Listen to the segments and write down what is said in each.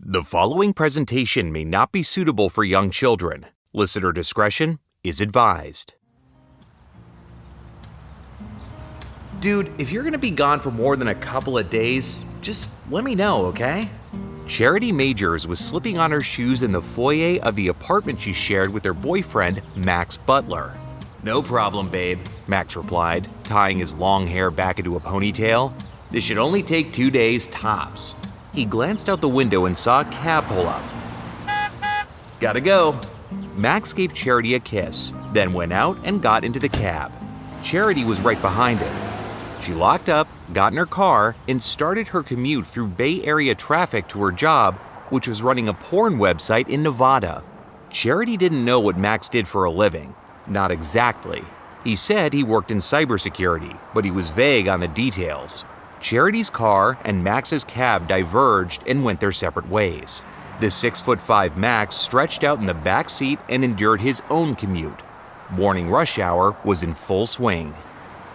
The following presentation may not be suitable for young children. Listener discretion is advised. Dude, if you're gonna be gone for more than a couple of days, just let me know, okay? Charity Majors was slipping on her shoes in the foyer of the apartment she shared with her boyfriend, Max Butler. "No problem, babe," Max replied, tying his long hair back into a ponytail. "This should only take 2 days tops." He glanced out the window and saw a cab pull up. "Gotta go." Max gave Charity a kiss, then went out and got into the cab. Charity was right behind him. She locked up, got in her car, and started her commute through Bay Area traffic to her job, which was running a porn website in Nevada. Charity didn't know what Max did for a living. Not exactly. He said he worked in cybersecurity, but he was vague on the details. Charity's car and Max's cab diverged and went their separate ways. The 6'5" Max stretched out in the back seat and endured his own commute. Morning rush hour was in full swing.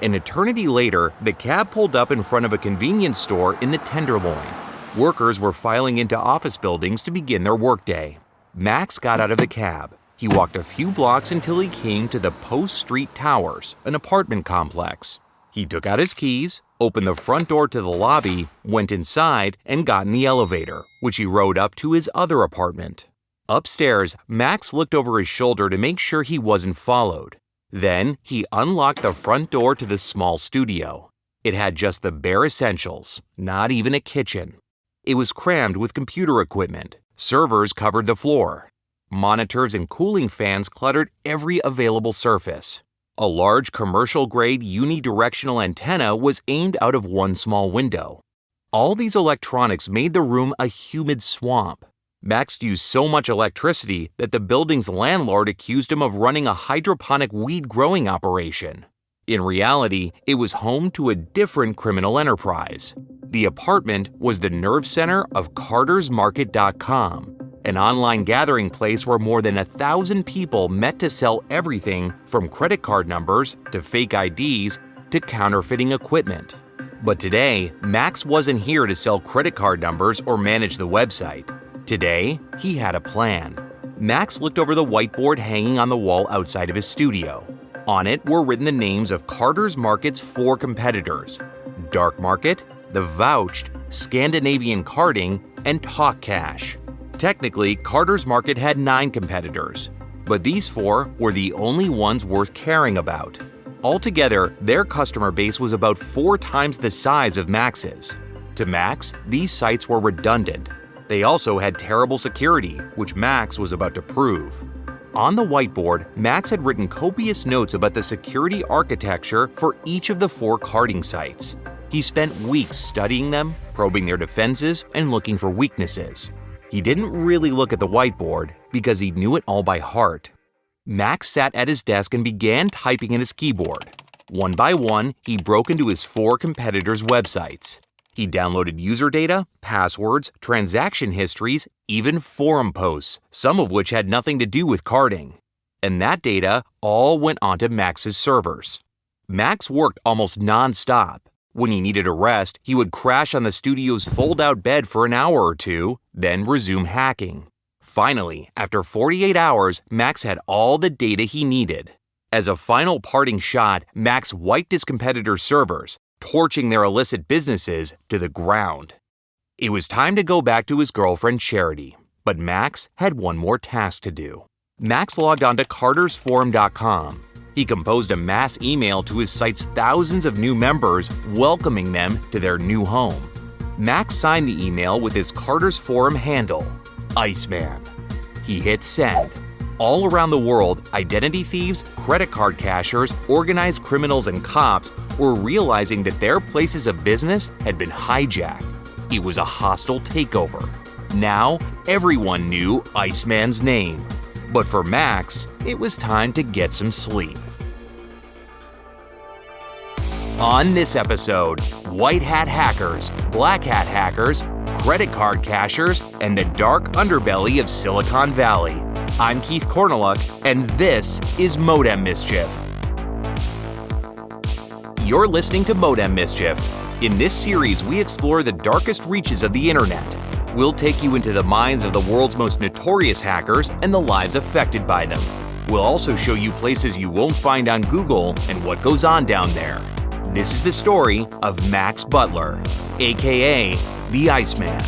An eternity later, the cab pulled up in front of a convenience store in the Tenderloin. Workers were filing into office buildings to begin their workday. Max got out of the cab. He walked a few blocks until he came to the Post Street Towers, an apartment complex. He took out his keys, opened the front door to the lobby, went inside, and got in the elevator, which he rode up to his other apartment. Upstairs, Max looked over his shoulder to make sure he wasn't followed. Then, he unlocked the front door to the small studio. It had just the bare essentials, not even a kitchen. It was crammed with computer equipment. Servers covered the floor. Monitors and cooling fans cluttered every available surface. A large commercial-grade unidirectional antenna was aimed out of one small window. All these electronics made the room a humid swamp. Max used so much electricity that the building's landlord accused him of running a hydroponic weed-growing operation. In reality, it was home to a different criminal enterprise. The apartment was the nerve center of CartersMarket.com, an online gathering place where more than 1,000 people met to sell everything from credit card numbers to fake IDs to counterfeiting equipment. But today, Max wasn't here to sell credit card numbers or manage the website. Today, he had a plan. Max looked over the whiteboard hanging on the wall outside of his studio. On it were written the names of Carter's Market's 4 competitors: Dark Market, The Vouched, Scandinavian Carding, and Talk Cash. Technically, Carter's Market had 9 competitors, but these 4 were the only ones worth caring about. Altogether, their customer base was about 4 times the size of Max's. To Max, these sites were redundant. They also had terrible security, which Max was about to prove. On the whiteboard, Max had written copious notes about the security architecture for each of the 4 carding sites. He spent weeks studying them, probing their defenses, and looking for weaknesses. He didn't really look at the whiteboard because he knew it all by heart. Max sat at his desk and began typing in his keyboard. One by one, he broke into his 4 competitors' websites. He downloaded user data, passwords, transaction histories, even forum posts, some of which had nothing to do with carding. And that data all went onto Max's servers. Max worked almost non-stop. When he needed a rest, he would crash on the studio's fold-out bed for an hour or 2, then resume hacking. Finally, after 48 hours, Max had all the data he needed. As a final parting shot, Max wiped his competitors' servers, torching their illicit businesses to the ground. It was time to go back to his girlfriend Charity, but Max had one more task to do. Max logged on to CartersForum.com. He composed a mass email to his site's thousands of new members, welcoming them to their new home. Max signed the email with his Carter's Forum handle, Iceman. He hit send. All around the world, identity thieves, credit card cashers, organized criminals, and cops were realizing that their places of business had been hijacked. It was a hostile takeover. Now, everyone knew Iceman's name. But for Max, it was time to get some sleep. On this episode, white hat hackers, black hat hackers, credit card cashers, and the dark underbelly of Silicon Valley. I'm Keith Corneluk, and this is Modem Mischief. You're listening to Modem Mischief. In this series, we explore the darkest reaches of the internet. We'll take you into the minds of the world's most notorious hackers and the lives affected by them. We'll also show you places you won't find on Google and what goes on down there. This is the story of Max Butler, aka the Iceman.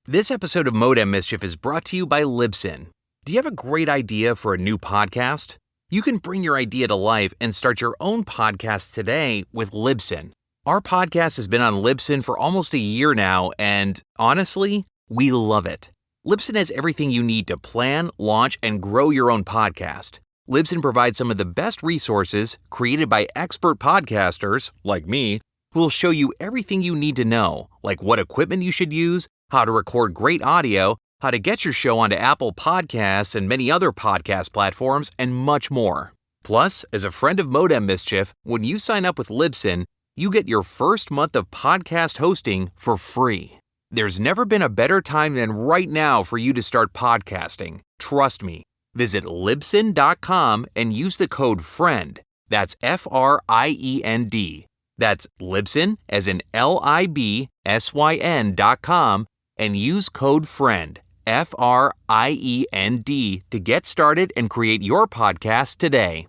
This episode of Modem Mischief is brought to you by LibSyn. Do you have a great idea for a new podcast? You can bring your idea to life and start your own podcast today with LibSyn. Our podcast has been on LibSyn for almost a year now, and honestly, we love it. LibSyn has everything you need to plan, launch, and grow your own podcast. LibSyn provides some of the best resources created by expert podcasters, like me, who will show you everything you need to know, like what equipment you should use, how to record great audio, how to get your show onto Apple Podcasts and many other podcast platforms, and much more. Plus, as a friend of Modem Mischief, when you sign up with LibSyn, you get your first month of podcast hosting for free. There's never been a better time than right now for you to start podcasting. Trust me. Visit libsyn.com and use the code FRIEND. That's FRIEND. That's LibSyn, as in LIBSYN.com, and use code FRIEND, FRIEND, to get started and create your podcast today.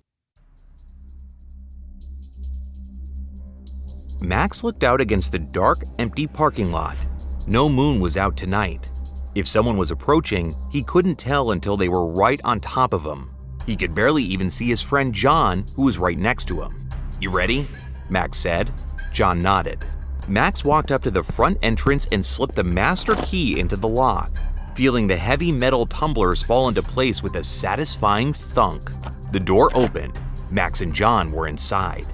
Max looked out against the dark, empty parking lot. No moon was out tonight. If someone was approaching, he couldn't tell until they were right on top of him. He could barely even see his friend John, who was right next to him. "You ready?" Max said. John nodded. Max walked up to the front entrance and slipped the master key into the lock, feeling the heavy metal tumblers fall into place with a satisfying thunk. The door opened. Max and John were inside.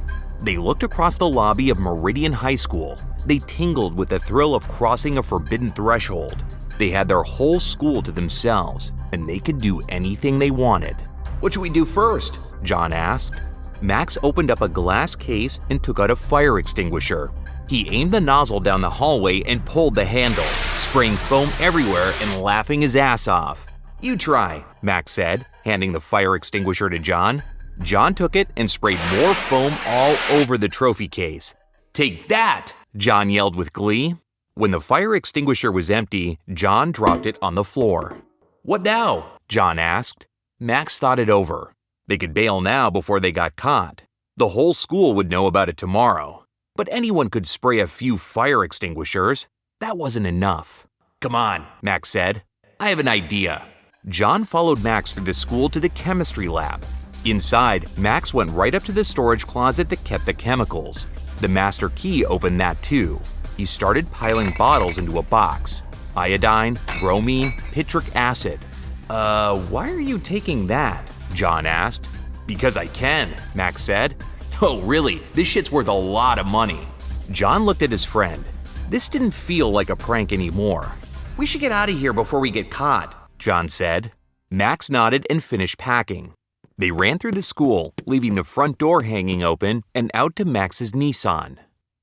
They looked across the lobby of Meridian High School. They tingled with the thrill of crossing a forbidden threshold. They had their whole school to themselves, and they could do anything they wanted. "What should we do first?" John asked. Max opened up a glass case and took out a fire extinguisher. He aimed the nozzle down the hallway and pulled the handle, spraying foam everywhere and laughing his ass off. "You try," Max said, handing the fire extinguisher to John. John took it and sprayed more foam all over the trophy case. "Take that!" John yelled with glee. When the fire extinguisher was empty, John dropped it on the floor. "What now?" John asked. Max thought it over. They could bail now before they got caught. The whole school would know about it tomorrow. But anyone could spray a few fire extinguishers. That wasn't enough. "Come on," Max said. "I have an idea." John followed Max through the school to the chemistry lab. Inside, Max went right up to the storage closet that kept the chemicals. The master key opened that too. He started piling bottles into a box. Iodine, bromine, pitric acid. Why are you taking that?" John asked. "Because I can," Max said. "Oh, really? This shit's worth a lot of money." John looked at his friend. This didn't feel like a prank anymore. "We should get out of here before we get caught," John said. Max nodded and finished packing. They ran through the school, leaving the front door hanging open, and out to Max's Nissan.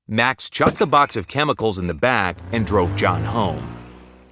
Max chucked the box of chemicals in the back and drove John home.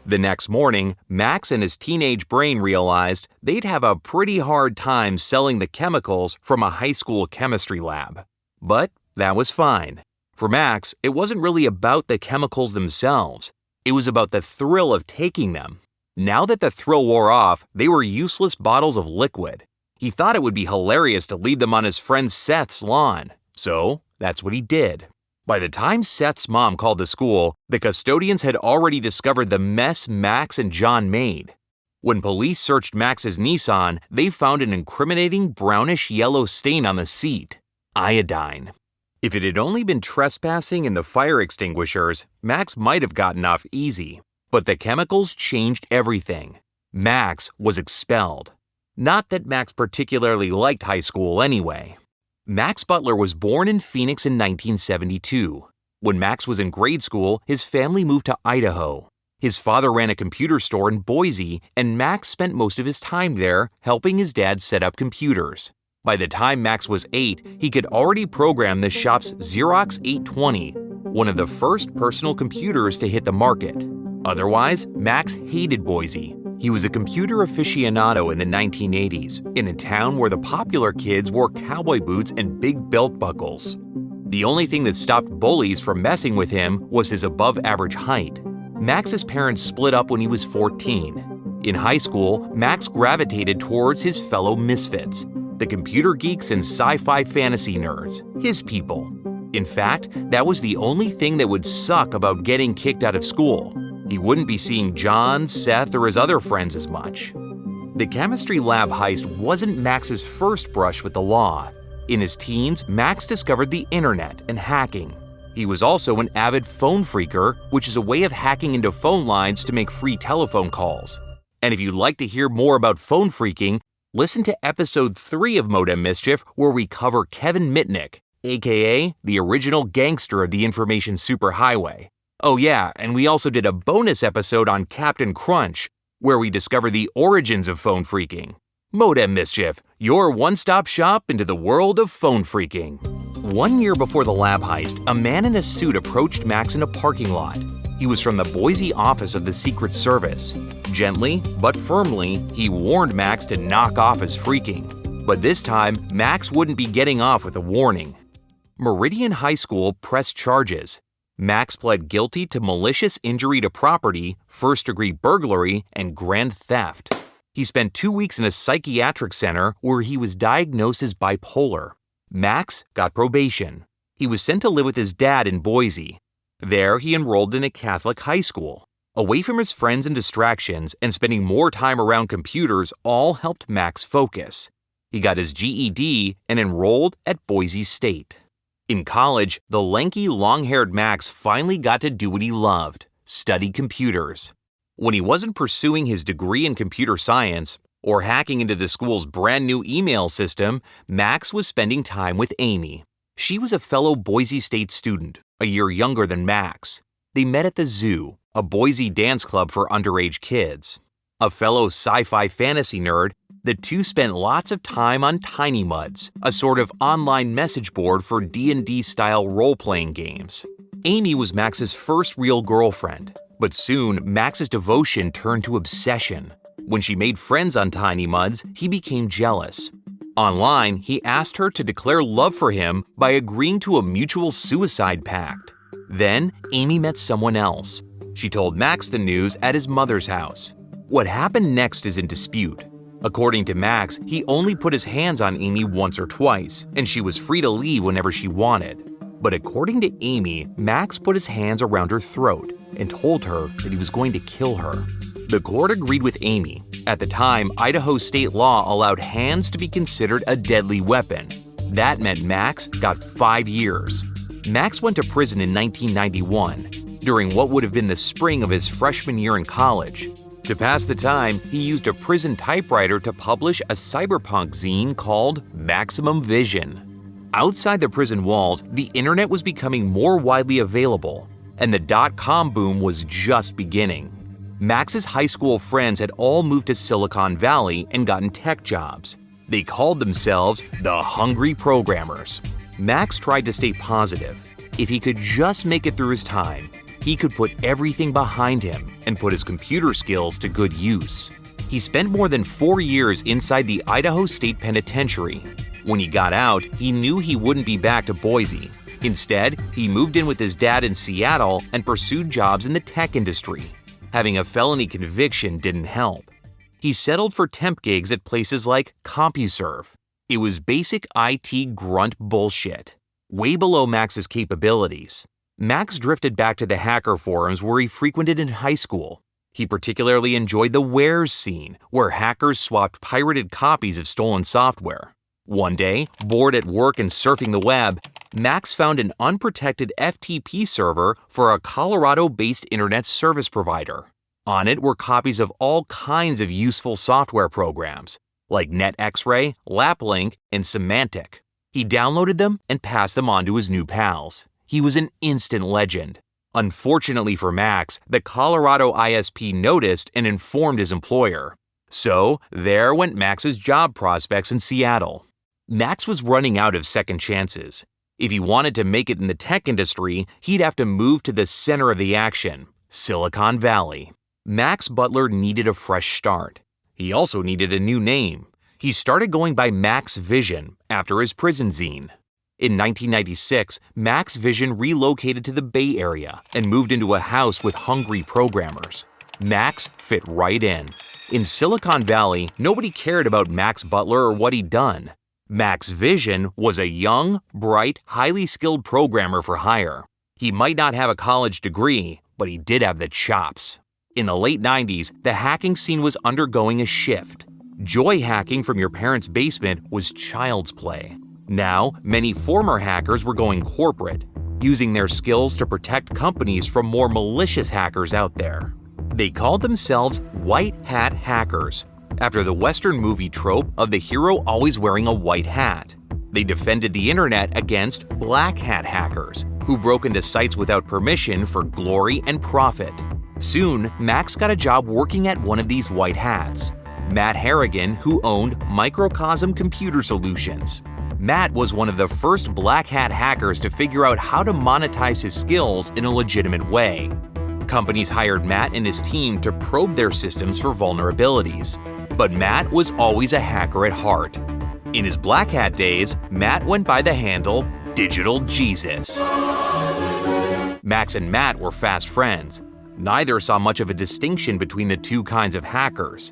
The next morning, Max and his teenage brain realized they'd have a pretty hard time selling the chemicals from a high school chemistry lab. But that was fine. For Max, it wasn't really about the chemicals themselves. It was about the thrill of taking them. Now that the thrill wore off, they were useless bottles of liquid. He thought it would be hilarious to leave them on his friend Seth's lawn. So that's what he did. By the time Seth's mom called the school, the custodians had already discovered the mess Max and John made. When police searched Max's Nissan, they found an incriminating brownish-yellow stain on the seat. Iodine. If it had only been trespassing in the fire extinguishers, Max might have gotten off easy. But the chemicals changed everything. Max was expelled. Not that Max particularly liked high school anyway. Max Butler was born in Phoenix in 1972. When Max was in grade school, his family moved to Idaho. His father ran a computer store in Boise, and Max spent most of his time there helping his dad set up computers. By the time Max was 8, he could already program the shop's Xerox 820, one of the first personal computers to hit the market. Otherwise, Max hated Boise. He was a computer aficionado in the 1980s, in a town where the popular kids wore cowboy boots and big belt buckles. The only thing that stopped bullies from messing with him was his above-average height. Max's parents split up when he was 14. In high school, Max gravitated towards his fellow misfits, the computer geeks and sci-fi fantasy nerds, his people. In fact, that was the only thing that would suck about getting kicked out of school. He wouldn't be seeing John, Seth, or his other friends as much. The chemistry lab heist wasn't Max's first brush with the law. In his teens, Max discovered the internet and hacking. He was also an avid phone phreaker, which is a way of hacking into phone lines to make free telephone calls. And if you'd like to hear more about phone phreaking, listen to episode 3 of Modem Mischief, where we cover Kevin Mitnick, aka the original gangster of the information superhighway. Oh yeah, and we also did a bonus episode on Captain Crunch, where we discover the origins of phone phreaking. Modem Mischief, your one-stop shop into the world of phone phreaking. 1 year before the lab heist, a man in a suit approached Max in a parking lot. He was from the Boise office of the Secret Service. Gently, but firmly, he warned Max to knock off his phreaking. But this time, Max wouldn't be getting off with a warning. Meridian High School pressed charges. Max pled guilty to malicious injury to property, first-degree burglary, and grand theft. He spent 2 weeks in a psychiatric center where he was diagnosed as bipolar. Max got probation. He was sent to live with his dad in Boise. There, he enrolled in a Catholic high school. Away from his friends and distractions and spending more time around computers all helped Max focus. He got his GED and enrolled at Boise State. In college, the lanky, long-haired Max finally got to do what he loved, study computers. When he wasn't pursuing his degree in computer science or hacking into the school's brand new email system, Max was spending time with Amy. She was a fellow Boise State student, a year younger than Max. They met at the Zoo, a Boise dance club for underage kids. A fellow sci-fi fantasy nerd, the two spent lots of time on Tiny Muds, a sort of online message board for D&D-style role-playing games. Amy was Max's first real girlfriend, but soon Max's devotion turned to obsession. When she made friends on Tiny Muds, he became jealous. Online, he asked her to declare love for him by agreeing to a mutual suicide pact. Then, Amy met someone else. She told Max the news at his mother's house. What happened next is in dispute. According to Max, he only put his hands on Amy once or twice, and she was free to leave whenever she wanted. But according to Amy, Max put his hands around her throat and told her that he was going to kill her. The court agreed with Amy. At the time, Idaho state law allowed hands to be considered a deadly weapon. That meant Max got 5 years. Max went to prison in 1991, during what would have been the spring of his freshman year in college. To pass the time, he used a prison typewriter to publish a cyberpunk zine called Maximum Vision. Outside the prison walls, the internet was becoming more widely available, and the dot-com boom was just beginning. Max's high school friends had all moved to Silicon Valley and gotten tech jobs. They called themselves the Hungry Programmers. Max tried to stay positive. If he could just make it through his time, he could put everything behind him and put his computer skills to good use. He spent more than 4 years inside the Idaho State Penitentiary. When he got out, he knew he wouldn't be back to Boise. Instead, he moved in with his dad in Seattle and pursued jobs in the tech industry. Having a felony conviction didn't help. He settled for temp gigs at places like CompuServe. It was basic IT grunt bullshit, way below Max's capabilities. Max drifted back to the hacker forums where he frequented in high school. He particularly enjoyed the wares scene, where hackers swapped pirated copies of stolen software. One day, bored at work and surfing the web, Max found an unprotected FTP server for a Colorado-based internet service provider. On it were copies of all kinds of useful software programs, like NetX-Ray, LapLink, and Symantec. He downloaded them and passed them on to his new pals. He was an instant legend. Unfortunately for Max, the Colorado ISP noticed and informed his employer. So, there went Max's job prospects in Seattle. Max was running out of second chances. If he wanted to make it in the tech industry, he'd have to move to the center of the action, Silicon Valley. Max Butler needed a fresh start. He also needed a new name. He started going by Max Vision after his prison zine. In 1996, Max Vision relocated to the Bay Area and moved into a house with hungry programmers. Max fit right in. In Silicon Valley, nobody cared about Max Butler or what he'd done. Max Vision was a young, bright, highly skilled programmer for hire. He might not have a college degree, but he did have the chops. In the late 90s, the hacking scene was undergoing a shift. Joy hacking from your parents' basement was child's play. Now, many former hackers were going corporate, using their skills to protect companies from more malicious hackers out there. They called themselves white hat hackers, after the Western movie trope of the hero always wearing a white hat. They defended the internet against black hat hackers, who broke into sites without permission for glory and profit. Soon, Max got a job working at one of these white hats, Matt Harrigan, who owned Microcosm Computer Solutions. Matt was one of the first black hat hackers to figure out how to monetize his skills in a legitimate way. Companies hired Matt and his team to probe their systems for vulnerabilities. But Matt was always a hacker at heart. In his black hat days, Matt went by the handle Digital Jesus. Max and Matt were fast friends. Neither saw much of a distinction between the two kinds of hackers.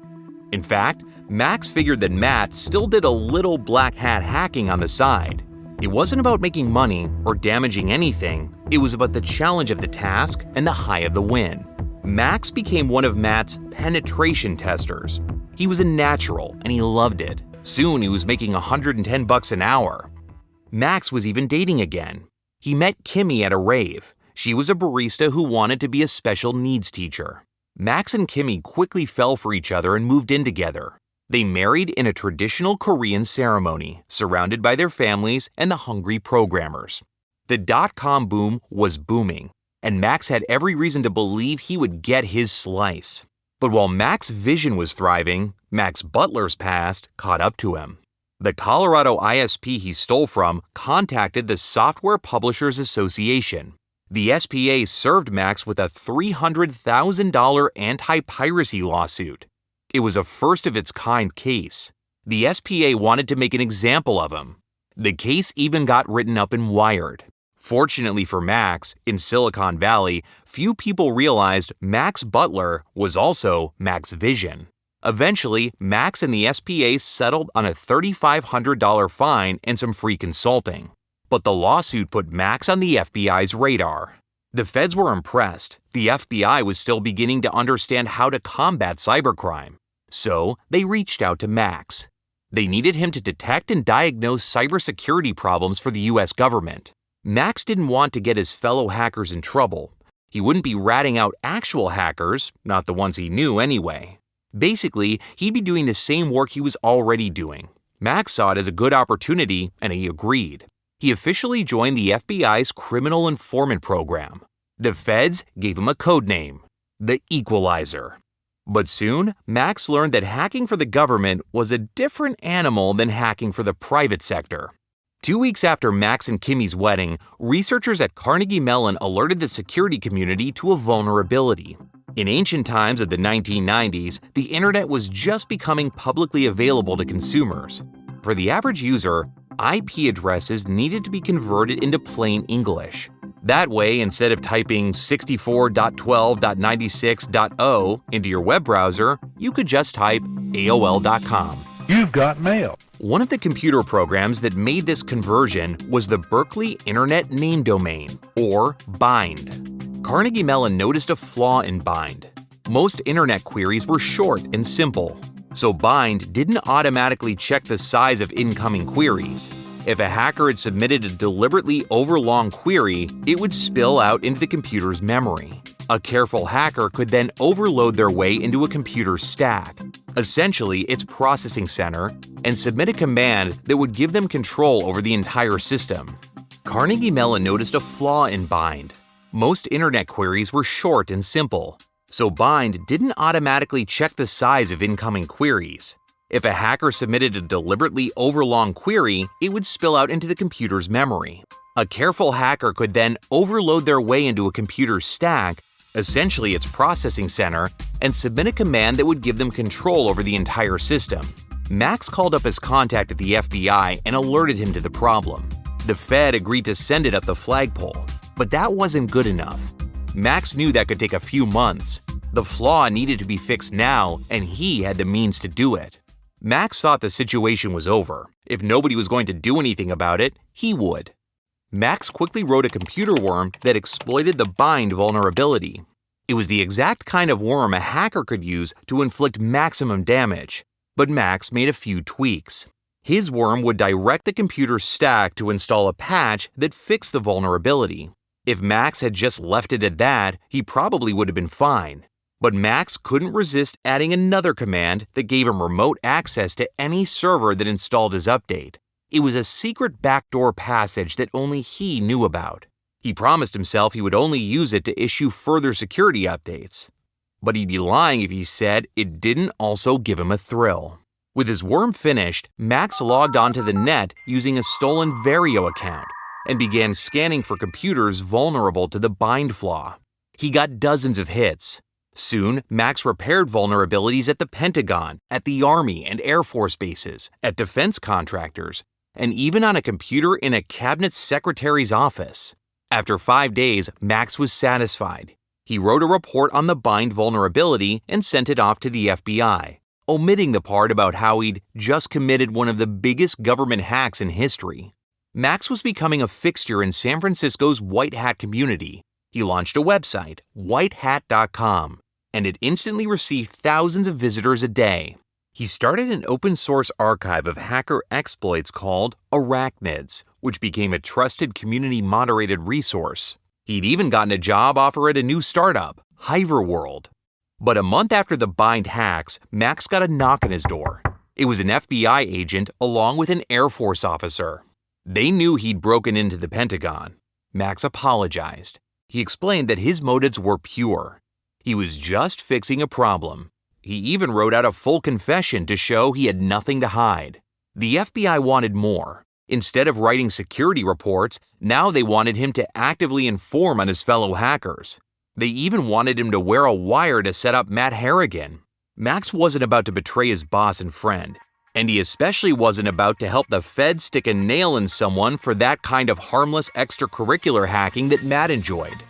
In fact, Max figured that Matt still did a little black hat hacking on the side. It wasn't about making money or damaging anything, it was about the challenge of the task and the high of the win. Max became one of Matt's penetration testers. He was a natural and he loved it. Soon he was making $110 an hour. Max was even dating again. He met Kimmy at a rave. She was a barista who wanted to be a special needs teacher. Max and Kimmy quickly fell for each other and moved in together. They married in a traditional Korean ceremony, surrounded by their families and the hungry programmers. The dot-com boom was booming, and Max had every reason to believe he would get his slice. But while Max Vision was thriving, Max Butler's past caught up to him. The Colorado ISP he stole from contacted the Software Publishers Association. The SPA served Max with a $300,000 anti-piracy lawsuit. It was a first-of-its-kind case. The SPA wanted to make an example of him. The case even got written up in Wired. Fortunately for Max, in Silicon Valley, few people realized Max Butler was also Max Vision. Eventually, Max and the SPA settled on a $3,500 fine and some free consulting. But the lawsuit put Max on the FBI's radar. The feds were impressed. The FBI was still beginning to understand how to combat cybercrime. So, they reached out to Max. They needed him to detect and diagnose cybersecurity problems for the US government. Max didn't want to get his fellow hackers in trouble. He wouldn't be ratting out actual hackers, not the ones he knew anyway. Basically, he'd be doing the same work he was already doing. Max saw it as a good opportunity, and he agreed. He officially joined the FBI's Criminal Informant Program. The feds gave him a code name, the Equalizer. But soon, Max learned that hacking for the government was a different animal than hacking for the private sector. 2 weeks after Max and Kimmy's wedding, researchers at Carnegie Mellon alerted the security community to a vulnerability. In ancient times of the 1990s, the internet was just becoming publicly available to consumers. For the average user, IP addresses needed to be converted into plain English. That way, instead of typing 64.12.96.0 into your web browser, you could just type AOL.com. You've got mail. One of the computer programs that made this conversion was the Berkeley Internet Name Domain, or BIND. Carnegie Mellon noticed a flaw in BIND. Most internet queries were short and simple, so BIND didn't automatically check the size of incoming queries. If a hacker had submitted a deliberately overlong query, it would spill out into the computer's memory. A careful hacker could then overload their way into a computer's stack, essentially its processing center, and submit a command that would give them control over the entire system. Carnegie Mellon noticed a flaw in BIND. Most internet queries were short and simple, so BIND didn't automatically check the size of incoming queries. If a hacker submitted a deliberately overlong query, it would spill out into the computer's memory. A careful hacker could then overload their way into a computer's stack, essentially its processing center, and submit a command that would give them control over the entire system. Max called up his contact at the FBI and alerted him to the problem. The Fed agreed to send it up the flagpole, but that wasn't good enough. Max knew that could take a few months. The flaw needed to be fixed now, and he had the means to do it. Max thought the situation was over. If nobody was going to do anything about it, he would. Max quickly wrote a computer worm that exploited the bind vulnerability. It was the exact kind of worm a hacker could use to inflict maximum damage, but Max made a few tweaks. His worm would direct the computer's stack to install a patch that fixed the vulnerability. If Max had just left it at that, he probably would have been fine. But Max couldn't resist adding another command that gave him remote access to any server that installed his update. It was a secret backdoor passage that only he knew about. He promised himself he would only use it to issue further security updates. But he'd be lying if he said it didn't also give him a thrill. With his worm finished, Max logged onto the net using a stolen Vario account and began scanning for computers vulnerable to the bind flaw. He got dozens of hits. Soon, Max repaired vulnerabilities at the Pentagon, at the Army and Air Force bases, at defense contractors, and even on a computer in a cabinet secretary's office. After 5 days, Max was satisfied. He wrote a report on the bind vulnerability and sent it off to the FBI, omitting the part about how he'd just committed one of the biggest government hacks in history. Max was becoming a fixture in San Francisco's white hat community. He launched a website, whitehat.com, and it instantly received thousands of visitors a day. He started an open-source archive of hacker exploits called Arachnids, which became a trusted community-moderated resource. He'd even gotten a job offer at a new startup, Hiverworld. But a month after the bind hacks, Max got a knock on his door. It was an FBI agent along with an Air Force officer. They knew he'd broken into the Pentagon. Max apologized. He explained that his motives were pure. He was just fixing a problem. He even wrote out a full confession to show he had nothing to hide. The FBI wanted more. Instead of writing security reports, now they wanted him to actively inform on his fellow hackers. They even wanted him to wear a wire to set up Matt Harrigan. Max wasn't about to betray his boss and friend, and he especially wasn't about to help the Fed stick a nail in someone for that kind of harmless extracurricular hacking that Matt enjoyed.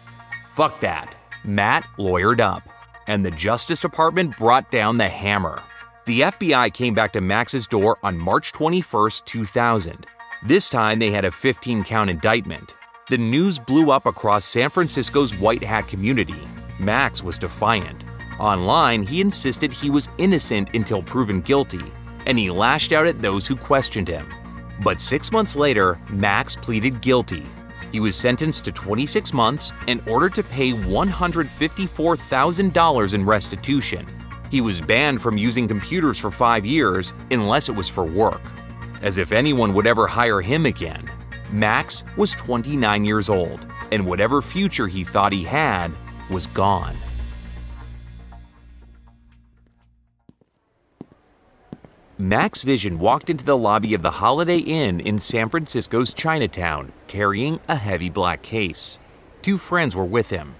Fuck that. Matt lawyered up, and the Justice Department brought down the hammer. The FBI came back to Max's door on March 21, 2000. This time they had a 15-count indictment. The news blew up across San Francisco's white hat community. Max was defiant. Online, he insisted he was innocent until proven guilty, and he lashed out at those who questioned him. But 6 months later, Max pleaded guilty. He was sentenced to 26 months and ordered to pay $154,000 in restitution. He was banned from using computers for 5 years unless it was for work. As if anyone would ever hire him again. Max was 29 years old, and whatever future he thought he had was gone. Max Vision walked into the lobby of the Holiday Inn in San Francisco's Chinatown, carrying a heavy black case. 2 friends were with him.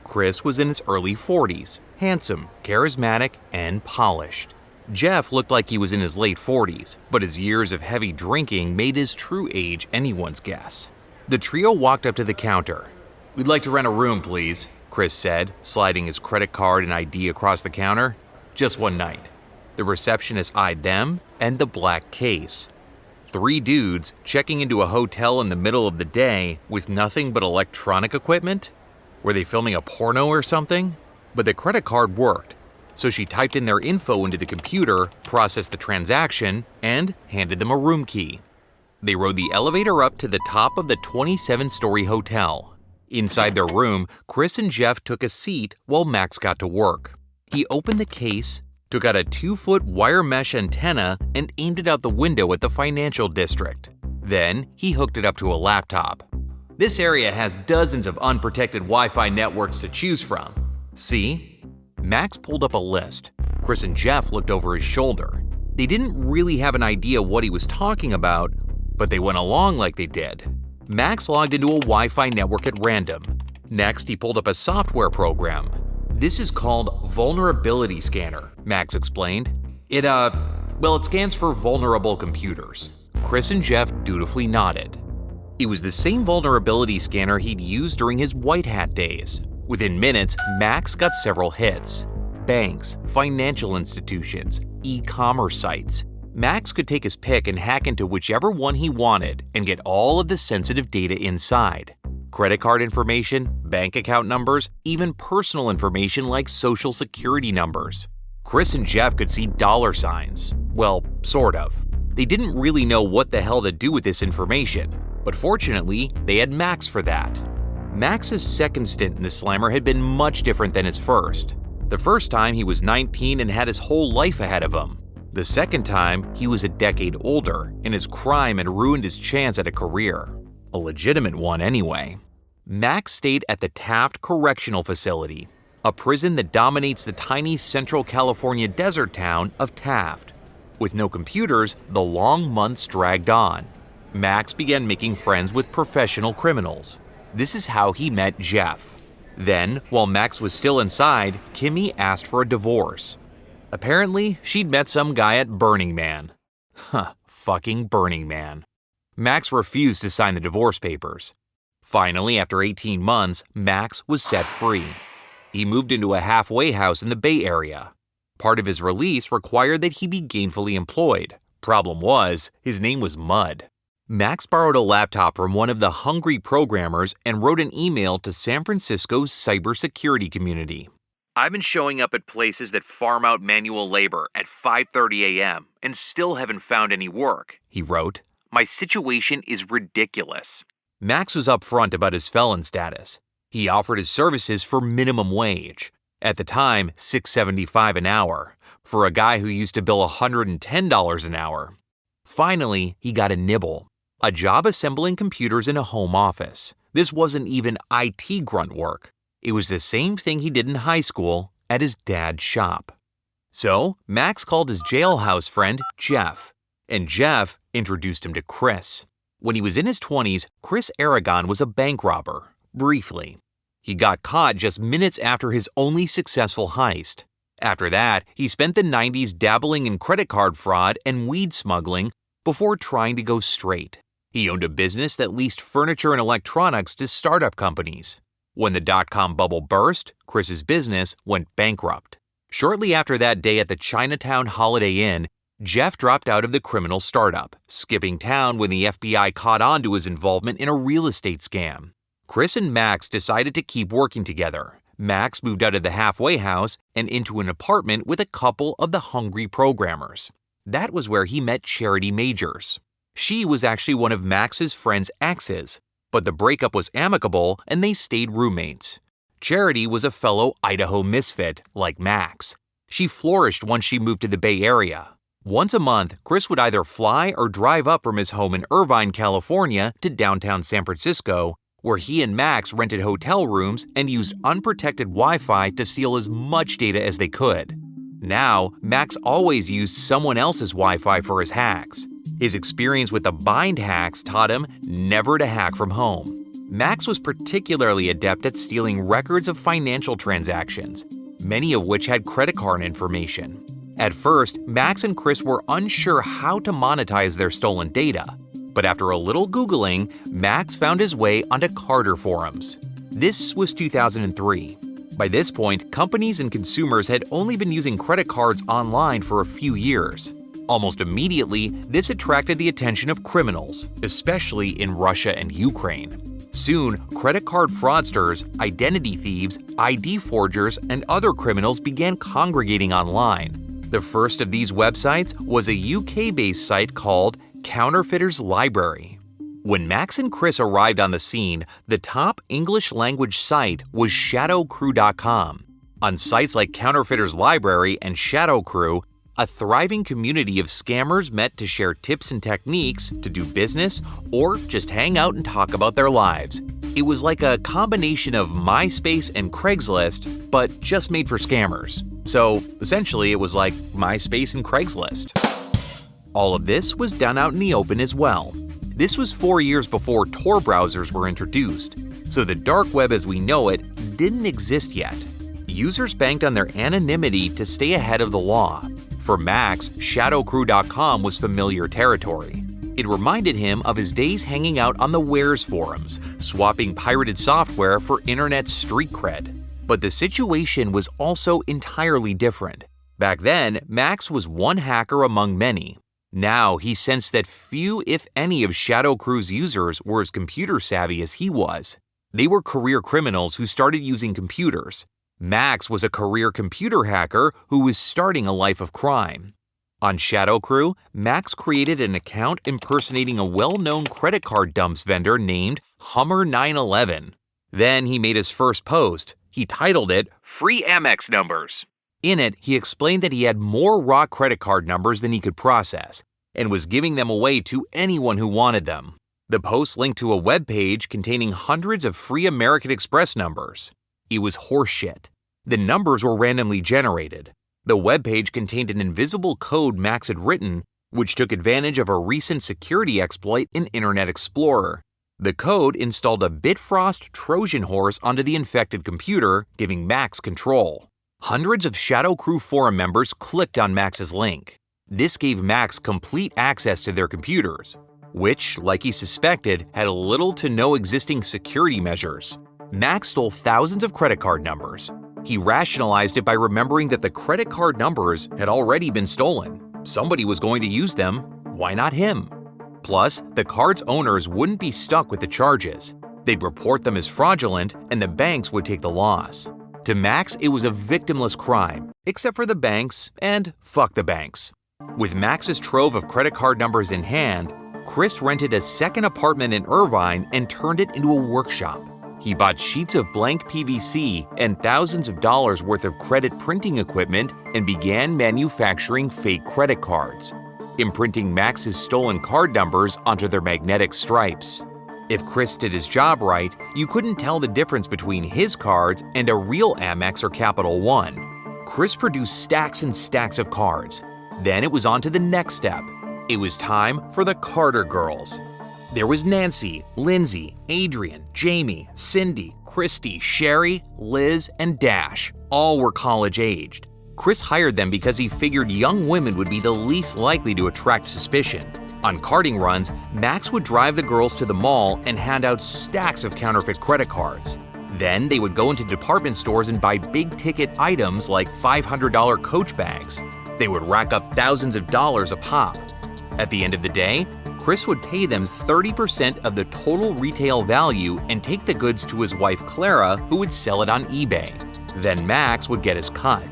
Chris was in his early 40s, handsome, charismatic, and polished. Jeff looked like he was in his late 40s, but his years of heavy drinking made his true age anyone's guess. The trio walked up to the counter. "We'd like to rent a room, please," Chris said, sliding his credit card and ID across the counter. "Just one night." The receptionist eyed them and the black case. 3 dudes checking into a hotel in the middle of the day with nothing but electronic equipment? Were they filming a porno or something? But the credit card worked, so she typed in their info into the computer, processed the transaction, and handed them a room key. They rode the elevator up to the top of the 27-story hotel. Inside their room, Chris and Jeff took a seat while Max got to work. He opened the case, took out a 2-foot wire mesh antenna, and aimed it out the window at the financial district. Then, he hooked it up to a laptop. "This area has dozens of unprotected Wi-Fi networks to choose from. See?" Max pulled up a list. Chris and Jeff looked over his shoulder. They didn't really have an idea what he was talking about, but they went along like they did. Max logged into a Wi-Fi network at random. Next, he pulled up a software program. "This is called Vulnerability Scanner," Max explained. It scans for vulnerable computers." Chris and Jeff dutifully nodded. It was the same vulnerability scanner he'd used during his white hat days. Within minutes, Max got several hits. Banks, financial institutions, e-commerce sites. Max could take his pick and hack into whichever one he wanted and get all of the sensitive data inside. Credit card information, bank account numbers, even personal information like social security numbers. Chris and Jeff could see dollar signs. Well, sort of. They didn't really know what the hell to do with this information, but fortunately, they had Max for that. Max's second stint in the slammer had been much different than his first. The first time he was 19 and had his whole life ahead of him. The second time, he was a decade older, and his crime had ruined his chance at a career. A legitimate one anyway. Max stayed at the Taft Correctional Facility, a prison that dominates the tiny Central California desert town of Taft. With no computers, the long months dragged on. Max began making friends with professional criminals. This is how he met Jeff. Then, while Max was still inside, Kimmy asked for a divorce. Apparently, she'd met some guy at Burning Man. Fucking Burning Man. Max refused to sign the divorce papers. Finally, after 18 months, Max was set free. He moved into a halfway house in the Bay Area. Part of his release required that he be gainfully employed. Problem was, his name was Mud. Max borrowed a laptop from one of the hungry programmers and wrote an email to San Francisco's cybersecurity community. I've been showing up at places that farm out manual labor at 5:30 a.m. and still haven't found any work, he wrote. My situation is ridiculous. Max was upfront about his felon status. He offered his services for minimum wage. At the time, $6.75 an hour, for a guy who used to bill $110 an hour. Finally, he got a nibble. A job assembling computers in a home office. This wasn't even IT grunt work. It was the same thing he did in high school at his dad's shop. So, Max called his jailhouse friend, Jeff, and Jeff introduced him to Chris. When he was in his 20s, Chris Aragon was a bank robber, briefly. He got caught just minutes after his only successful heist. After that, he spent the 90s dabbling in credit card fraud and weed smuggling before trying to go straight. He owned a business that leased furniture and electronics to startup companies. When the dot-com bubble burst, Chris's business went bankrupt. Shortly after that day at the Chinatown Holiday Inn, Jeff dropped out of the criminal startup, skipping town when the FBI caught on to his involvement in a real estate scam. Chris and Max decided to keep working together. Max moved out of the halfway house and into an apartment with a couple of the hungry programmers. That was where he met Charity Majors. She was actually one of Max's friend's exes, but the breakup was amicable and they stayed roommates. Charity was a fellow Idaho misfit, like Max. She flourished once she moved to the Bay Area. Once a month, Chris would either fly or drive up from his home in Irvine, California to downtown San Francisco, where he and Max rented hotel rooms and used unprotected Wi-Fi to steal as much data as they could. Now, Max always used someone else's Wi-Fi for his hacks. His experience with the bind hacks taught him never to hack from home. Max was particularly adept at stealing records of financial transactions, many of which had credit card information. At first, Max and Chris were unsure how to monetize their stolen data, but after a little Googling, Max found his way onto Carter forums. This was 2003. By this point, companies and consumers had only been using credit cards online for a few years. Almost immediately, this attracted the attention of criminals, especially in Russia and Ukraine. Soon, credit card fraudsters, identity thieves, ID forgers, and other criminals began congregating online. The first of these websites was a UK-based site called Counterfeiters Library. When Max and Chris arrived on the scene, the top English-language site was shadowcrew.com. On sites like Counterfeiters Library and Shadow Crew, a thriving community of scammers met to share tips and techniques to do business or just hang out and talk about their lives. It was like a combination of MySpace and Craigslist, but just made for scammers. So essentially, it was like MySpace and Craigslist. All of this was done out in the open as well. This was 4 years before Tor browsers were introduced, so the dark web as we know it didn't exist yet. Users banked on their anonymity to stay ahead of the law. For Max, shadowcrew.com was familiar territory. It reminded him of his days hanging out on the Wares forums, swapping pirated software for internet street cred. But the situation was also entirely different. Back then, Max was one hacker among many. Now he sensed that few, if any, of Shadow Crew's users were as computer savvy as he was. They were career criminals who started using computers. Max was a career computer hacker who was starting a life of crime. On Shadow Crew, Max created an account impersonating a well-known credit card dumps vendor named Hummer 911. Then he made his first post. He titled it, "Free Amex Numbers." In it, he explained that he had more raw credit card numbers than he could process, and was giving them away to anyone who wanted them. The post linked to a web page containing hundreds of free American Express numbers. It was horseshit. The numbers were randomly generated. The web page contained an invisible code Max had written, which took advantage of a recent security exploit in Internet Explorer. The code installed a Bitfrost Trojan horse onto the infected computer, giving Max control. Hundreds of Shadow Crew forum members clicked on Max's link. This gave Max complete access to their computers, which, like he suspected, had little to no existing security measures. Max stole thousands of credit card numbers. He rationalized it by remembering that the credit card numbers had already been stolen. Somebody was going to use them. Why not him? Plus, the card's owners wouldn't be stuck with the charges. They'd report them as fraudulent, and the banks would take the loss. To Max, it was a victimless crime, except for the banks, and fuck the banks. With Max's trove of credit card numbers in hand, Chris rented a second apartment in Irvine and turned it into a workshop. He bought sheets of blank PVC and thousands of dollars worth of credit printing equipment and began manufacturing fake credit cards, imprinting Max's stolen card numbers onto their magnetic stripes. If Chris did his job right, you couldn't tell the difference between his cards and a real Amex or Capital One. Chris produced stacks and stacks of cards. Then it was on to the next step. It was time for the Carter girls. There was Nancy, Lindsay, Adrian, Jamie, Cindy, Christy, Sherry, Liz, and Dash. All were college-aged. Chris hired them because he figured young women would be the least likely to attract suspicion. On carding runs, Max would drive the girls to the mall and hand out stacks of counterfeit credit cards. Then they would go into department stores and buy big-ticket items like $500 Coach bags. They would rack up thousands of dollars a pop. At the end of the day, Chris would pay them 30% of the total retail value and take the goods to his wife Clara, who would sell it on eBay. Then Max would get his cut.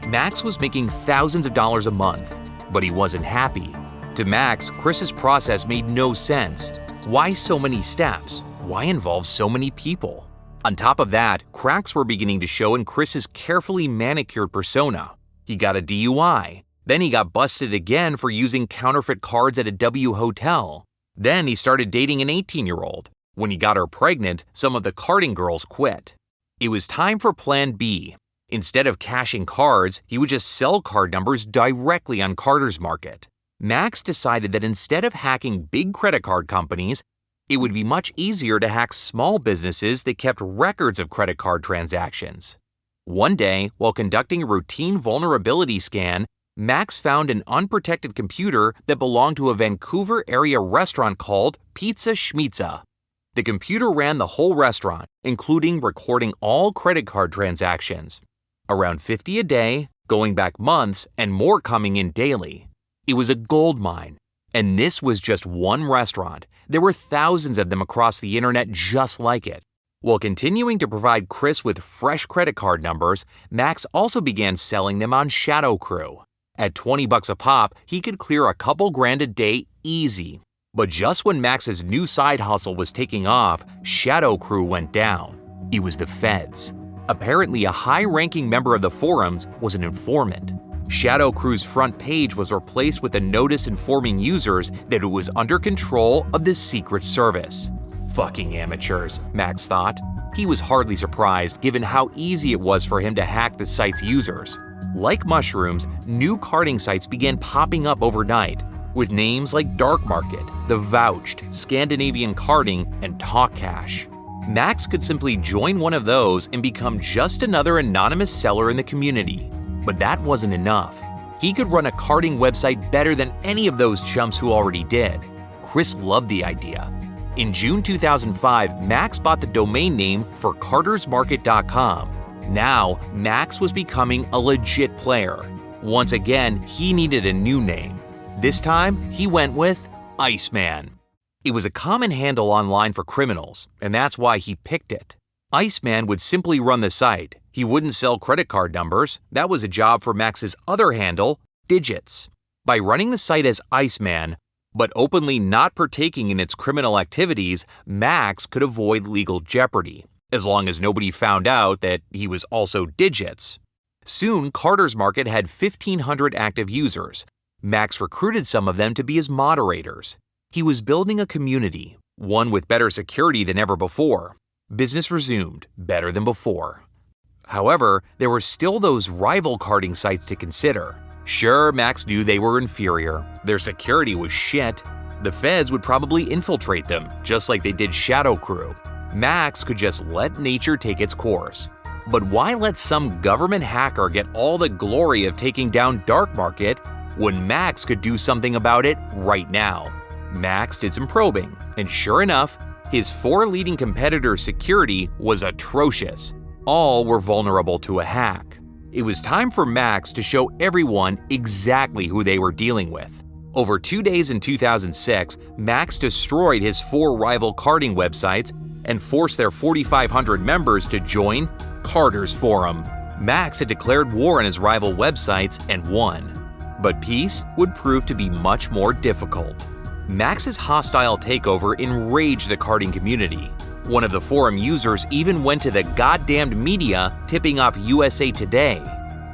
Max was making thousands of dollars a month, but he wasn't happy. To Max, Chris's process made no sense. Why so many steps? Why involve so many people? On top of that, cracks were beginning to show in Chris's carefully manicured persona. He got a DUI. Then he got busted again for using counterfeit cards at a W hotel. Then he started dating an 18-year-old. When he got her pregnant, some of the carding girls quit. It was time for Plan B. Instead of cashing cards, he would just sell card numbers directly on Carter's Market. Max decided that instead of hacking big credit card companies, it would be much easier to hack small businesses that kept records of credit card transactions. One day, while conducting a routine vulnerability scan, Max found an unprotected computer that belonged to a Vancouver area restaurant called Pizza Schmizza. The computer ran the whole restaurant, including recording all credit card transactions. Around 50 a day, going back months, and more coming in daily. It was a gold mine. And this was just one restaurant. There were thousands of them across the internet just like it. While continuing to provide Chris with fresh credit card numbers, Max also began selling them on Shadow Crew. At $20 a pop, he could clear a couple grand a day easy. But just when Max's new side hustle was taking off, Shadow Crew went down. It was the feds. Apparently, a high-ranking member of the forums was an informant. Shadow Crew's front page was replaced with a notice informing users that it was under control of the Secret Service. Fucking amateurs, Max thought. He was hardly surprised given how easy it was for him to hack the site's users. Like mushrooms, new carding sites began popping up overnight, with names like Dark Market, The Vouched, Scandinavian Carding, and TalkCash. Max could simply join one of those and become just another anonymous seller in the community. But that wasn't enough. He could run a carding website better than any of those chumps who already did. Chris loved the idea. In June 2005, Max bought the domain name for cartersmarket.com. Now, Max was becoming a legit player. Once again, he needed a new name. This time, he went with Iceman. It was a common handle online for criminals, and that's why he picked it. Iceman would simply run the site. He wouldn't sell credit card numbers. That was a job for Max's other handle, Digits. By running the site as Iceman, but openly not partaking in its criminal activities, Max could avoid legal jeopardy, as long as nobody found out that he was also Digits. Soon, Carter's Market had 1,500 active users. Max recruited some of them to be his moderators. He was building a community, one with better security than ever before. Business resumed, better than before. However, there were still those rival carding sites to consider. Sure, Max knew they were inferior. Their security was shit. The feds would probably infiltrate them, just like they did Shadow Crew. Max could just let nature take its course. But why let some government hacker get all the glory of taking down Dark Market when Max could do something about it right now? Max did some probing, and sure enough, his 4 leading competitors' security was atrocious. All were vulnerable to a hack. It was time for Max to show everyone exactly who they were dealing with. Over 2 days in 2006, Max destroyed his 4 rival carding websites and forced their 4,500 members to join Carter's Forum. Max had declared war on his rival websites and won. But peace would prove to be much more difficult. Max's hostile takeover enraged the carding community. One of the forum users even went to the goddamned media, tipping off USA Today.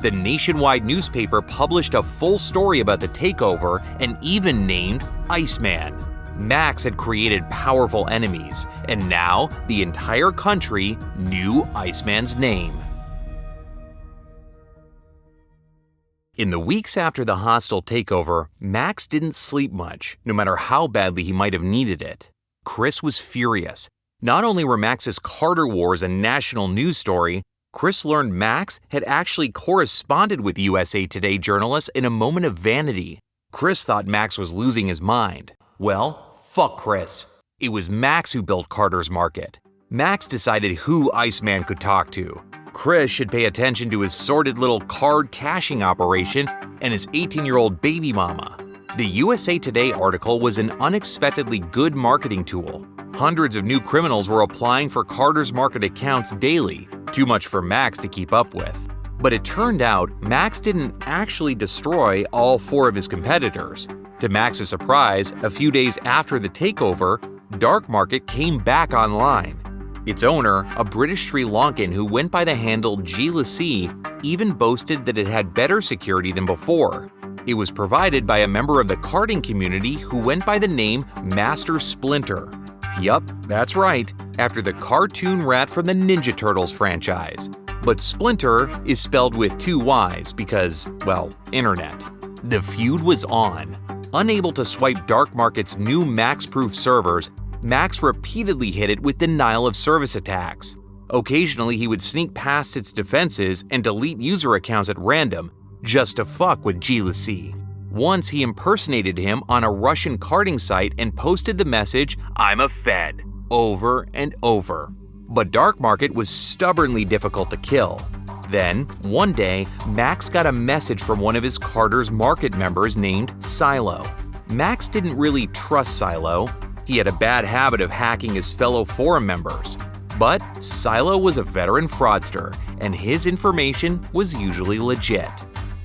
The nationwide newspaper published a full story about the takeover and even named Iceman. Max had created powerful enemies, and now the entire country knew Iceman's name. In the weeks after the hostile takeover, Max didn't sleep much, no matter how badly he might have needed it. Chris was furious. Not only were Max's Carter Wars a national news story, Chris learned Max had actually corresponded with USA Today journalists in a moment of vanity. Chris thought Max was losing his mind. Well, fuck Chris. It was Max who built Carter's Market. Max decided who Iceman could talk to. Chris should pay attention to his sordid little card cashing operation and his 18-year-old baby mama. The USA Today article was an unexpectedly good marketing tool. Hundreds of new criminals were applying for Carter's Market accounts daily, too much for Max to keep up with. But it turned out Max didn't actually destroy all 4 of his competitors. To Max's surprise, a few days after the takeover, Dark Market came back online. Its owner, a British Sri Lankan who went by the handle LibSyn, even boasted that it had better security than before. It was provided by a member of the carding community who went by the name Master Splinter. Yup, that's right, after the cartoon rat from the Ninja Turtles franchise. But Splinter is spelled with 2 Y's because, well, internet. The feud was on. Unable to swipe Dark Market's new Max-proof servers, Max repeatedly hit it with denial of service attacks. Occasionally, he would sneak past its defenses and delete user accounts at random, just to fuck with LibSyn. Once he impersonated him on a Russian carding site and posted the message, "I'm a Fed," over and over. But Dark Market was stubbornly difficult to kill. Then, one day, Max got a message from one of his Carter's Market members named Silo. Max didn't really trust Silo. He had a bad habit of hacking his fellow forum members. But Silo was a veteran fraudster, and his information was usually legit.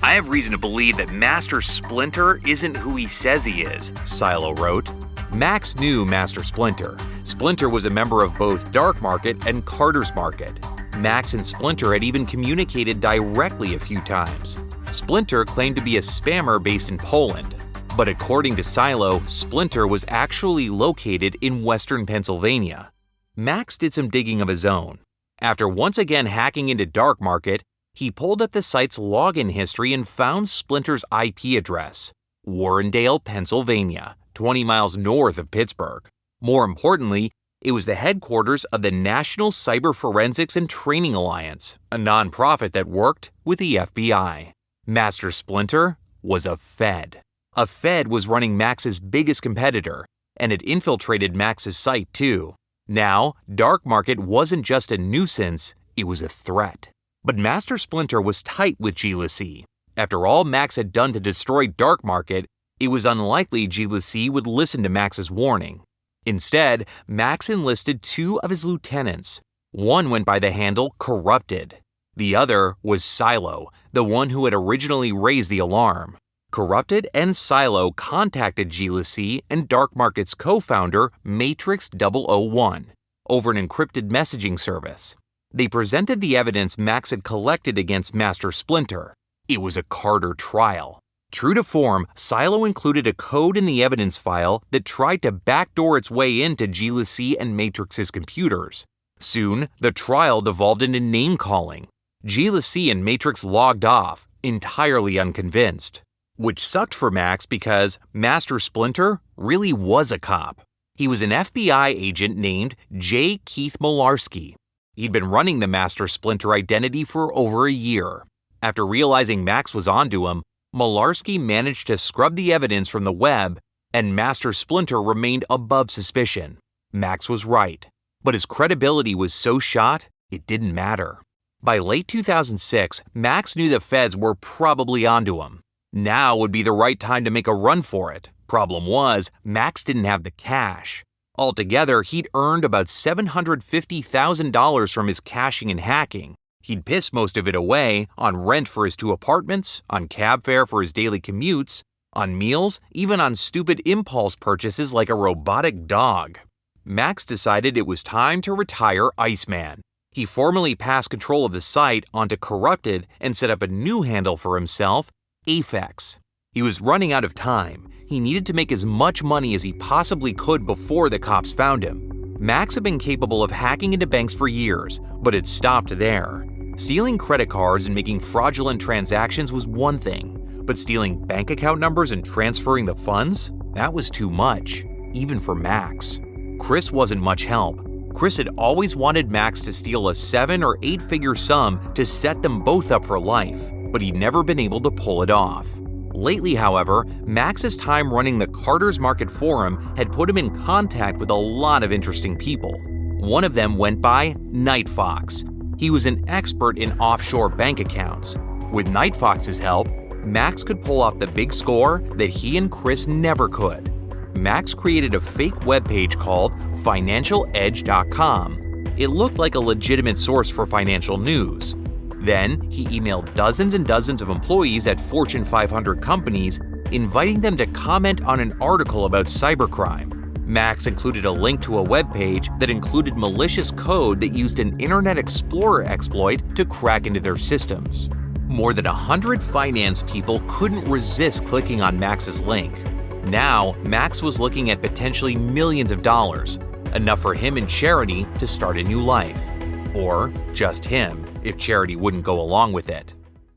"I have reason to believe that Master Splinter isn't who he says he is," Silo wrote. Max knew Master Splinter. Splinter was a member of both Dark Market and Carter's Market. Max and Splinter had even communicated directly a few times. Splinter claimed to be a spammer based in Poland. But according to Silo, Splinter was actually located in western Pennsylvania. Max did some digging of his own. After once again hacking into Dark Market, he pulled up the site's login history and found Splinter's IP address, Warrendale, Pennsylvania, 20 miles north of Pittsburgh. More importantly, it was the headquarters of the National Cyber Forensics and Training Alliance, a nonprofit that worked with the FBI. Master Splinter was a Fed. A Fed was running Max's biggest competitor. and had infiltrated Max's site too. Now, Dark Market wasn't just a nuisance, it was a threat. But Master Splinter was tight with G-LibSyn. After all Max had done to destroy Dark Market, it was unlikely G-LibSyn would listen to Max's warning. Instead, Max enlisted two of his lieutenants. One went by the handle Corrupted. The other was Silo, the one who had originally raised the alarm. Corrupted and Silo contacted G-LibSyn and Dark Market's co-founder, Matrix 001, over an encrypted messaging service. They presented the evidence Max had collected against Master Splinter. It was a Carter trial. True to form, Silo included a code in the evidence file that tried to backdoor its way into G-LibSyn and Matrix's computers. Soon, the trial devolved into name-calling. G-LibSyn and Matrix logged off, entirely unconvinced. Which sucked for Max because Master Splinter really was a cop. He was an FBI agent named J. Keith Molarski. He'd been running the Master Splinter identity for over a year. After realizing Max was onto him, Molarski managed to scrub the evidence from the web, and Master Splinter remained above suspicion. Max was right, but his credibility was so shot, it didn't matter. By late 2006, Max knew the feds were probably onto him. Now would be the right time to make a run for it. Problem was, Max didn't have the cash. Altogether, he'd earned about $750,000 from his caching and hacking. He'd pissed most of it away on rent for his 2 apartments, on cab fare for his daily commutes, on meals, even on stupid impulse purchases like a robotic dog. Max decided it was time to retire Iceman. He formally passed control of the site onto Corrupted and set up a new handle for himself, Aphex. He was running out of time. He needed to make as much money as he possibly could before the cops found him. Max had been capable of hacking into banks for years, but it stopped there. Stealing credit cards and making fraudulent transactions was one thing, but stealing bank account numbers and transferring the funds? That was too much, even for Max. Chris wasn't much help. Chris had always wanted Max to steal a 7- or 8-figure sum to set them both up for life, but he'd never been able to pull it off. Lately, however, Max's time running the Carter's Market Forum had put him in contact with a lot of interesting people. One of them went by Night Fox. He was an expert in offshore bank accounts. With Night Fox's help, Max could pull off the big score that he and Chris never could. Max created a fake webpage called financialedge.com. It looked like a legitimate source for financial news. Then, he emailed dozens and dozens of employees at Fortune 500 companies, inviting them to comment on an article about cybercrime. Max included a link to a webpage that included malicious code that used an Internet Explorer exploit to crack into their systems. More than 100 finance people couldn't resist clicking on Max's link. Now, Max was looking at potentially millions of dollars, enough for him and Charity to start a new life. Or just him, if Charity wouldn't go along with it.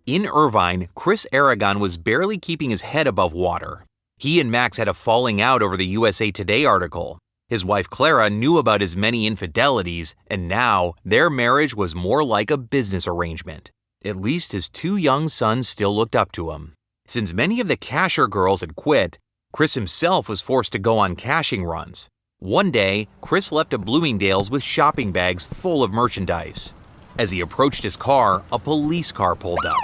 In Irvine, Chris Aragon was barely keeping his head above water. He and Max had a falling out over the USA Today article. His wife Clara knew about his many infidelities, and now their marriage was more like a business arrangement. At least his 2 young sons still looked up to him. Since many of the cashier girls had quit, Chris himself was forced to go on cashing runs. One day, Chris left a Bloomingdale's with shopping bags full of merchandise. As he approached his car, a police car pulled up.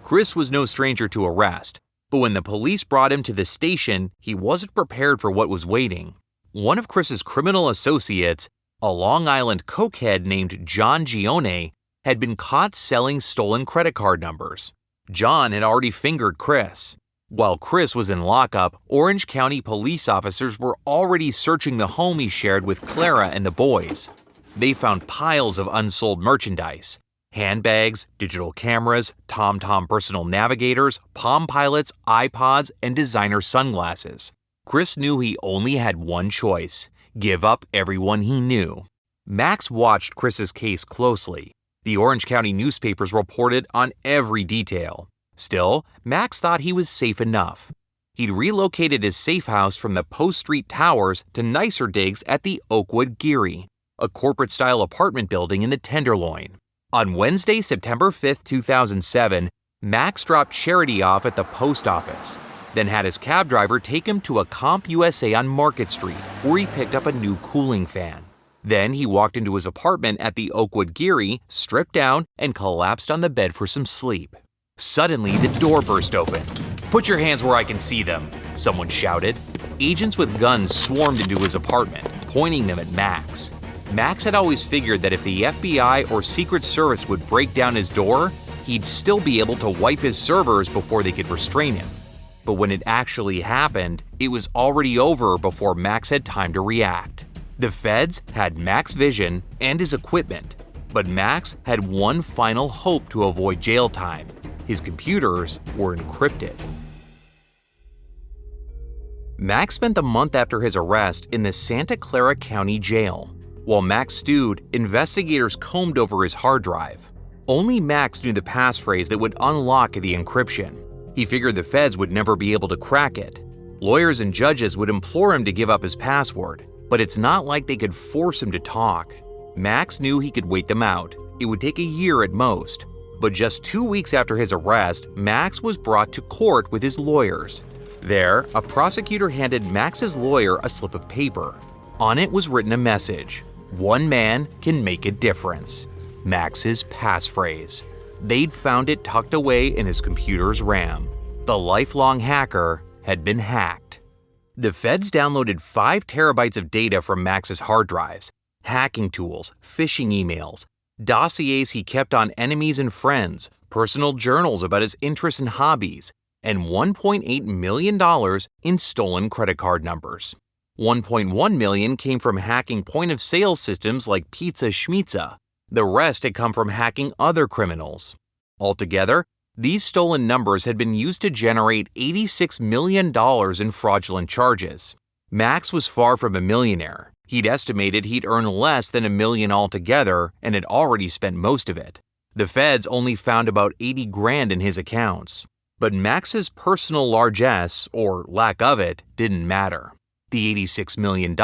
Chris was no stranger to arrest, but when the police brought him to the station, he wasn't prepared for what was waiting. One of Chris's criminal associates, a Long Island cokehead named John Gione, had been caught selling stolen credit card numbers. John had already fingered Chris. While Chris was in lockup, Orange County police officers were already searching the home he shared with Clara and the boys. They found piles of unsold merchandise: handbags, digital cameras, TomTom personal navigators, Palm Pilots, iPods, and designer sunglasses. Chris knew he only had one choice: give up everyone he knew. Max watched Chris's case closely. The Orange County newspapers reported on every detail. Still, Max thought he was safe enough. He'd relocated his safe house from the Post Street Towers to nicer digs at the Oakwood Geary, a corporate-style apartment building in the Tenderloin. On Wednesday, September 5, 2007, Max dropped Charity off at the post office. then had his cab driver take him to a Comp USA on Market Street, where he picked up a new cooling fan. Then he walked into his apartment at the Oakwood Geary, stripped down, and collapsed on the bed for some sleep. Suddenly, the door burst open. "Put your hands where I can see them," someone shouted. Agents with guns swarmed into his apartment, pointing them at Max. Max had always figured that if the FBI or Secret Service would break down his door, he'd still be able to wipe his servers before they could restrain him. But when it actually happened, it was already over before Max had time to react. The feds had Max's vision and his equipment, but Max had one final hope to avoid jail time. His computers were encrypted. Max spent the month after his arrest in the Santa Clara County Jail. While Max stewed, investigators combed over his hard drive. Only Max knew the passphrase that would unlock the encryption. He figured the feds would never be able to crack it. Lawyers and judges would implore him to give up his password, but it's not like they could force him to talk. Max knew he could wait them out. It would take a year at most. But just 2 weeks after his arrest, Max was brought to court with his lawyers. There, a prosecutor handed Max's lawyer a slip of paper. On it was written a message: "One man can make a difference." Max's passphrase. They'd found it tucked away in his computer's RAM. The lifelong hacker had been hacked. The feds downloaded 5 terabytes of data from Max's hard drives, hacking tools, phishing emails, dossiers he kept on enemies and friends, personal journals about his interests and hobbies, and $1.8 million in stolen credit card numbers. $1.1 million came from hacking point-of-sale systems like Pizza Schmizza. The rest had come from hacking other criminals. Altogether, these stolen numbers had been used to generate $86 million in fraudulent charges. Max was far from a millionaire. He'd estimated he'd earn less than $1 million altogether and had already spent most of it. The feds only found about $80,000 in his accounts. But Max's personal largesse, or lack of it, didn't matter. The $86 million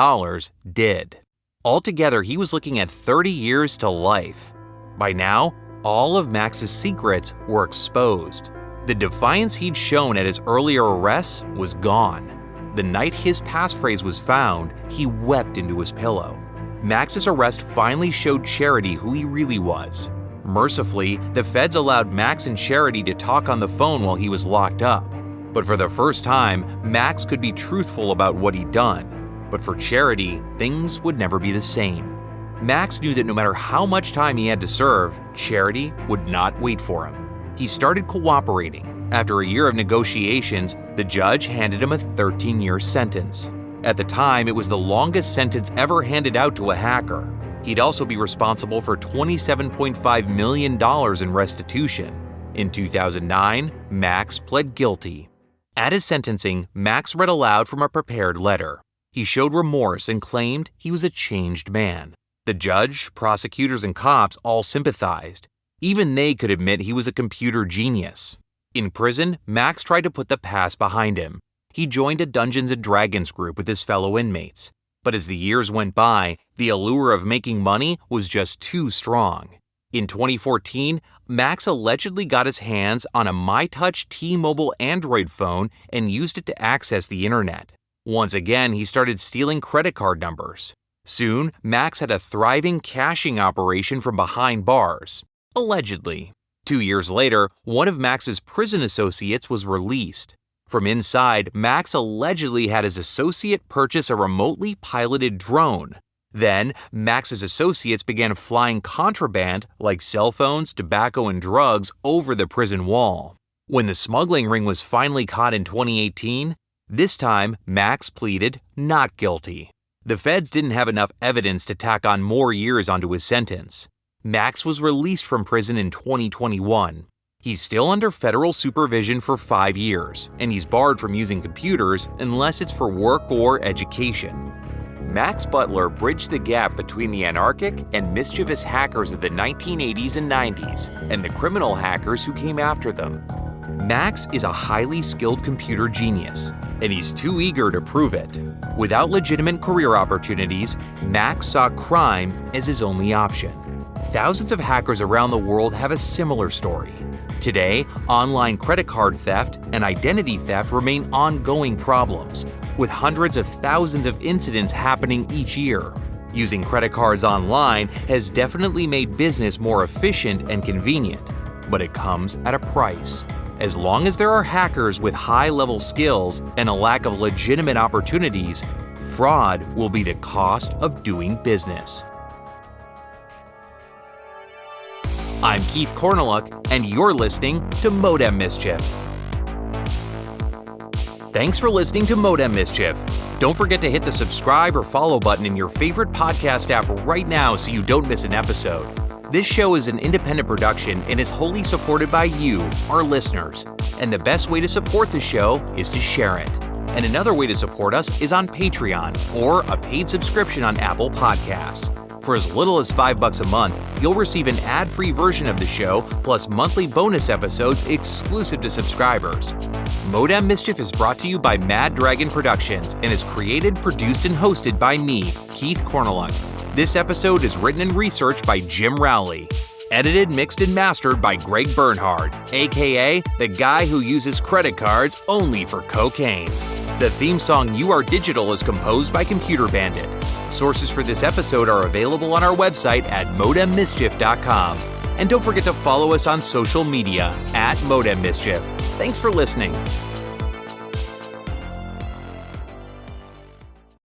did. Altogether, he was looking at 30 years to life. By now, all of Max's secrets were exposed. The defiance he'd shown at his earlier arrests was gone. The night his passphrase was found, he wept into his pillow. Max's arrest finally showed Charity who he really was. Mercifully, the feds allowed Max and Charity to talk on the phone while he was locked up. But for the first time, Max could be truthful about what he'd done. But for Charity, things would never be the same. Max knew that no matter how much time he had to serve, Charity would not wait for him. He started cooperating. After a year of negotiations, the judge handed him a 13-year sentence. At the time, it was the longest sentence ever handed out to a hacker. He'd also be responsible for $27.5 million in restitution. In 2009, Max pled guilty. At his sentencing, Max read aloud from a prepared letter. He showed remorse and claimed he was a changed man. The judge, prosecutors, and cops all sympathized. Even they could admit he was a computer genius. In prison, Max tried to put the past behind him. He joined a Dungeons & Dragons group with his fellow inmates. But as the years went by, the allure of making money was just too strong. In 2014, Max allegedly got his hands on a MyTouch T-Mobile Android phone and used it to access the internet. Once again, he started stealing credit card numbers. Soon, Max had a thriving cashing operation from behind bars. Allegedly. 2 years later, one of Max's prison associates was released. From inside, Max allegedly had his associate purchase a remotely piloted drone. Then, Max's associates began flying contraband like cell phones, tobacco, and drugs over the prison wall. When the smuggling ring was finally caught in 2018, this time Max pleaded not guilty. The feds didn't have enough evidence to tack on more years onto his sentence. Max was released from prison in 2021. He's still under federal supervision for 5 years, and he's barred from using computers unless it's for work or education. Max Butler bridged the gap between the anarchic and mischievous hackers of the 1980s and 90s and the criminal hackers who came after them. Max is a highly skilled computer genius, and he's too eager to prove it. Without legitimate career opportunities, Max saw crime as his only option. Thousands of hackers around the world have a similar story. Today, online credit card theft and identity theft remain ongoing problems, with hundreds of thousands of incidents happening each year. Using credit cards online has definitely made business more efficient and convenient, but it comes at a price. As long as there are hackers with high-level skills and a lack of legitimate opportunities, fraud will be the cost of doing business. I'm Keith Corneluk, and you're listening to Modem Mischief. Thanks for listening to Modem Mischief. Don't forget to hit the subscribe or follow button in your favorite podcast app right now so you don't miss an episode. This show is an independent production and is wholly supported by you, our listeners. And the best way to support the show is to share it. And another way to support us is on Patreon or a paid subscription on Apple Podcasts. For as little as $5 a month, you'll receive an ad-free version of the show, plus monthly bonus episodes exclusive to subscribers. Modem Mischief is brought to you by Mad Dragon Productions and is created, produced, and hosted by me, Keith Corneluk. This episode is written and researched by Jim Rowley. Edited, mixed, and mastered by Greg Bernhard, aka the guy who uses credit cards only for cocaine. The theme song You Are Digital is composed by Computerbandit. Sources for this episode are available on our website at modemmischief.com. And don't forget to follow us on social media at Modem Mischief. Thanks for listening.